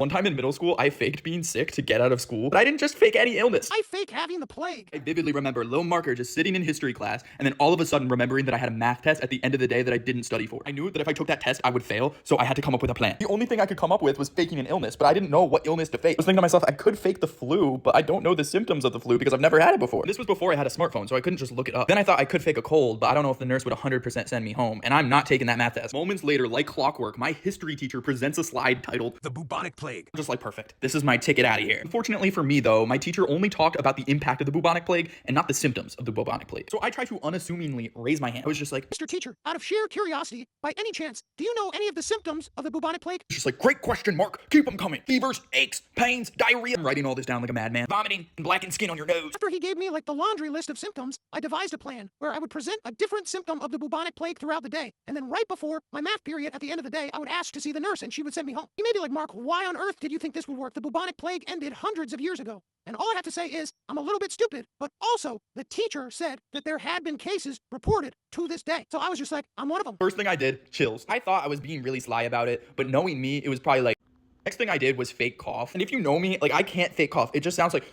One time in middle school, I faked being sick to get out of school, but I didn't just fake any illness. I fake having the plague. I vividly remember Lil Marker just sitting in history class and then all of a sudden remembering that I had a math test at the end of the day that I didn't study for. I knew that if I took that test, I would fail, so I had to come up with a plan. The only thing I could come up with was faking an illness, but I didn't know what illness to fake. I was thinking to myself, I could fake the flu, but I don't know the symptoms of the flu because I've never had it before. This was before I had a smartphone, so I couldn't just look it up. Then I thought I could fake a cold, but I don't know if the nurse would 100% send me home, and I'm not taking that math test. Moments later, like clockwork, my history teacher presents a slide titled The Bubonic Plague. I'm just like, perfect. This is my ticket out of here. Unfortunately for me though, my teacher only talked about the impact of the bubonic plague and not the symptoms of the bubonic plague. So I tried to unassumingly raise my hand. I was just like, Mr. Teacher, out of sheer curiosity, by any chance, do you know any of the symptoms of the bubonic plague? just like, great question, Mark. Keep them coming. Fevers, aches, pains, diarrhea. I'm writing all this down like a madman. Vomiting and blackened skin on your nose. After he gave me like the laundry list of symptoms, I devised a plan where I would present a different symptom of the bubonic plague throughout the day. And then right before my math period at the end of the day, I would ask to see the nurse and she would send me home. You may be like, Mark, why on earth did you think this would work? The bubonic plague ended hundreds of years ago. And all I have to say is, I'm a little bit stupid, but also the teacher said that there had been cases reported to this day. So I was just like, I'm one of them. First thing I did, chills. I thought I was being really sly about it, but knowing me, it was probably like, next thing I did was fake cough. And if you know me, like I can't fake cough. It just sounds like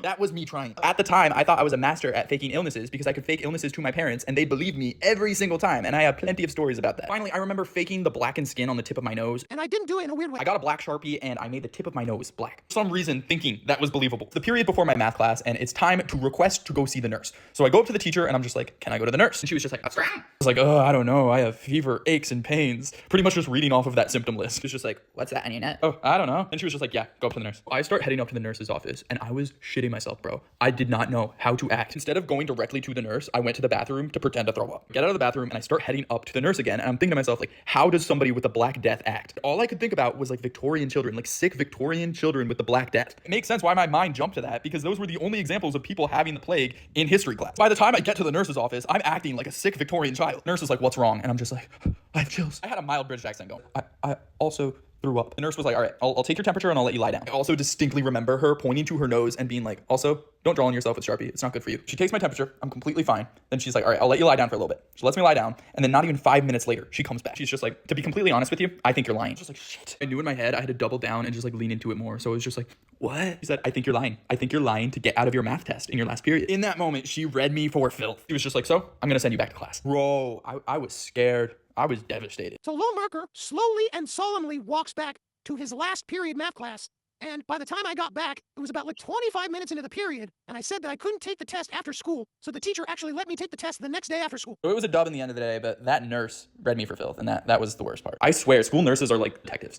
that was me trying. At the time, I thought I was a master at faking illnesses because I could fake illnesses to my parents and they'd believe me every single time. And I have plenty of stories about that. Finally, I remember faking the blackened skin on the tip of my nose. And I didn't do it in a weird way. I got a black Sharpie and I made the tip of my nose black. For some reason, thinking that was believable. It's the period before my math class and it's time to request to go see the nurse. So I go up to the teacher and I'm just like, can I go to the nurse? And she was just like, what's wrong? I was like, oh, I don't know. I have fever, aches, and pains. Pretty much just reading off of that symptom list. She was just like, what's that on your neck? Oh, I don't know. And she was just like, yeah, go up to the nurse. I start heading up to the nurse's office and I was shitting myself, bro. I did not know how to act. Instead of going directly to the nurse, I went to the bathroom to pretend to throw up. Get out of the bathroom and I start heading up to the nurse again. And I'm thinking to myself, like, how does somebody with the Black Death act? All I could think about was like Victorian children, like sick Victorian children with the Black Death. It makes sense why my mind jumped to that because those were the only examples of people having the plague in history class. By the time I get to the nurse's office, I'm acting like a sick Victorian child. Nurse is like, what's wrong? And I'm just like, I have chills. I had a mild British accent going. I also threw up. The nurse was like, all right, I'll take your temperature and I'll let you lie down. I also distinctly remember her pointing to her nose and being like, also, don't draw on yourself with Sharpie. It's not good for you. She takes my temperature. I'm completely fine. Then she's like, all right, I'll let you lie down for a little bit. She lets me lie down. And then not even 5 minutes later, she comes back. She's just like, to be completely honest with you, I think you're lying. I was just like, shit. I knew in my head I had to double down and just like lean into it more. So it was just like, what? She said, I think you're lying. I think you're lying to get out of your math test in your last period. In that moment, she read me for filth. She was just like, so I'm going to send you back to class. Bro, I was scared. I was devastated. So Lil Marker slowly and solemnly walks back to his last period math class. And by the time I got back, it was about like 25 minutes into the period, and I said that I couldn't take the test after school, so the teacher actually let me take the test the next day after school. So it was a dub in the end of the day, but that nurse read me for filth, and that was the worst part. I swear, school nurses are like detectives.